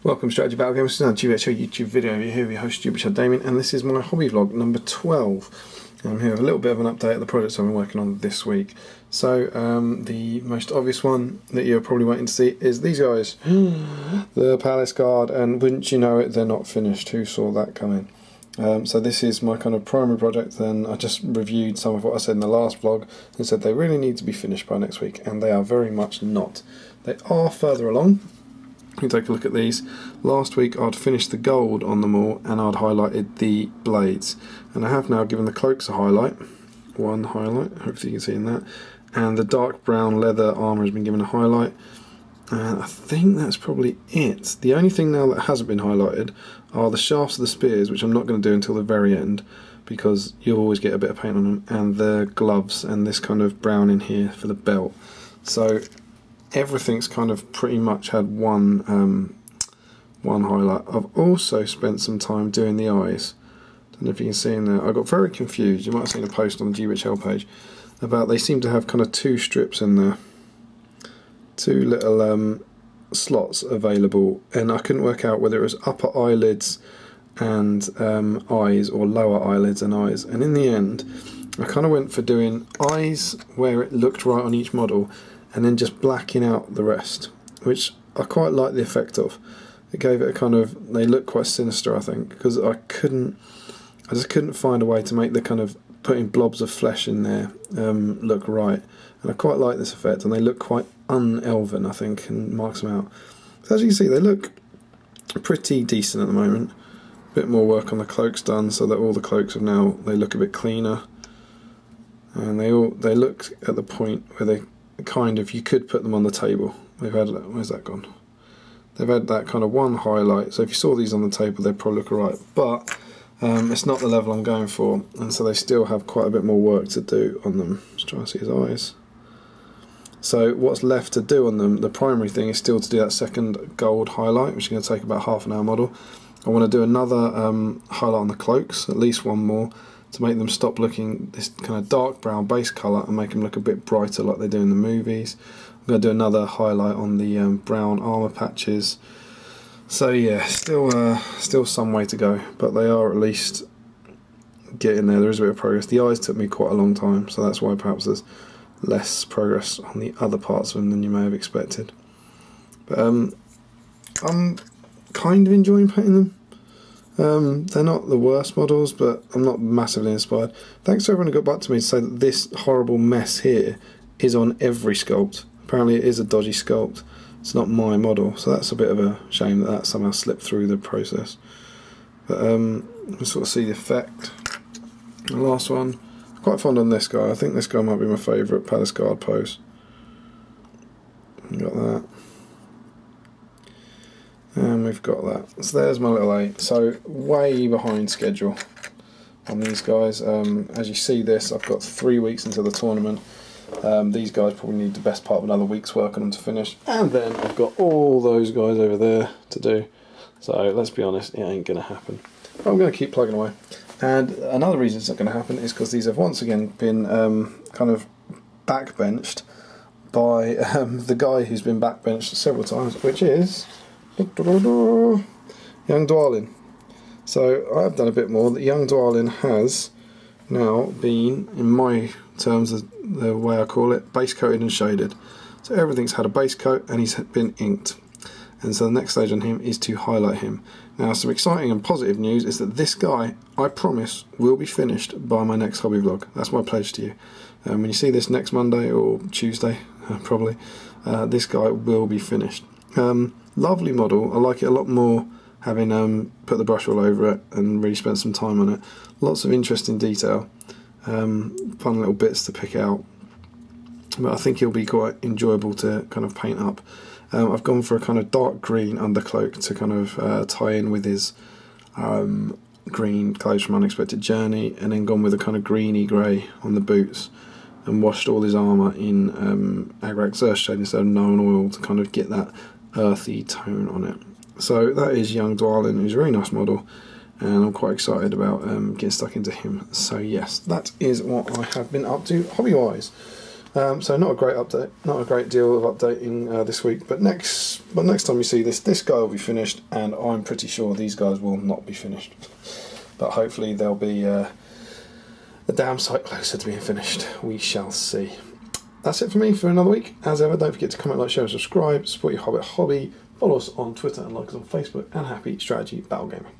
Welcome Strategy Battle Games. This is another GBHL YouTube video. Over here, your host GBHL Damian, and this is my hobby vlog number 12. I'm here with a little bit of an update of the projects I've been working on this week. So, the most obvious one that you're probably waiting to see is these guys, the Palace Guard, and wouldn't you know it, they're not finished. Who saw that coming? So this is my kind of primary project. Then I just reviewed some of what I said in the last vlog and said they really need to be finished by next week, and they are very much not. They are further along. You take a look at these. Last week I'd finished the gold on them all and I'd highlighted the blades, and I have now given the cloaks a highlight, one highlight, hopefully you can see in that, and the dark brown leather armour has been given a highlight, and I think that's probably it. The only thing now that hasn't been highlighted are the shafts of the spears, which I'm not going to do until the very end because you'll always get a bit of paint on them, and the gloves and this kind of brown in here for the belt. So everything's kind of pretty much had one highlight. I've also spent some time doing the eyes. Don't know if you can see in there. I got very confused. You might have seen a post on the GBHL page about they seem to have kind of two strips in there, two little slots available, and I couldn't work out whether it was upper eyelids and eyes or lower eyelids and eyes. And in the end, I kind of went for doing eyes where it looked right on each model, and then just blacking out the rest, which I quite like the effect of. It gave it a kind of, they look quite sinister, I think, because I just couldn't find a way to make the kind of putting blobs of flesh in there look right, and I quite like this effect, and they look quite un-elven, I think, and marks them out. So as you can see, they look pretty decent at the moment. A bit more work on the cloaks done, so that all the cloaks have now, they look a bit cleaner, and they look at the point where they kind of, you could put them on the table. They've had, where's that gone? They've had that kind of one highlight, so if you saw these on the table they'd probably look alright, but it's not the level I'm going for, and so they still have quite a bit more work to do on them. Just trying to see his eyes. So what's left to do on them, the primary thing is still to do that second gold highlight, which is going to take about half an hour model. I want to do another highlight on the cloaks, at least one more, to make them stop looking this kind of dark brown base colour and make them look a bit brighter like they do in the movies. I'm going to do another highlight on the brown armour patches. So yeah, still some way to go, but they are at least getting there. There is a bit of progress. The eyes took me quite a long time, so that's why perhaps there's less progress on the other parts of them than you may have expected. But I'm kind of enjoying painting them. They're not the worst models, but I'm not massively inspired. Thanks to everyone who got back to me to say that this horrible mess here is on every sculpt. Apparently it is a dodgy sculpt. It's not my model, so that's a bit of a shame that that somehow slipped through the process. But we'll sort of see the effect. The last one, I'm quite fond on this guy. I think this guy might be my favourite Palace Guard pose. Got that. And we've got that. So there's my little 8. So way behind schedule on these guys. As you see this, I've got 3 weeks until the tournament. These guys probably need the best part of another week's work on them to finish. And then I've got all those guys over there to do. So let's be honest, it ain't going to happen. But I'm going to keep plugging away. And another reason it's not going to happen is because these have once again been kind of backbenched by the guy who's been backbenched several times, which is young Dwalin. So I've done a bit more. That young Dwalin has now been, in my terms, the way I call it, base coated and shaded. So everything's had a base coat and he's been inked. And so the next stage on him is to highlight him. Now some exciting and positive news is that this guy, I promise, will be finished by my next hobby vlog. That's my pledge to you. When you see this next Monday or Tuesday, probably, this guy will be finished. Lovely model. I like it a lot more having put the brush all over it and really spent some time on it. Lots of interesting detail, fun little bits to pick out, but I think he'll be quite enjoyable to kind of paint up. I've gone for a kind of dark green undercloak to kind of tie in with his green clothes from Unexpected Journey, and then gone with a kind of greeny grey on the boots, and washed all his armour in Agrax Earth Shade instead of Known Oil to kind of get that earthy tone on it. So that is young Dwalin, who's a really nice model, and I'm quite excited about getting stuck into him. So yes, that is what I have been up to hobby wise. So not a great update, not a great deal of updating this week. But next time you see this guy will be finished, and I'm pretty sure these guys will not be finished. But hopefully they'll be a damn sight closer to being finished. We shall see. That's it for me for another week. As ever, don't forget to comment, like, share, and subscribe. Support your Hobbit hobby. Follow us on Twitter and like us on Facebook. And happy strategy battle gaming.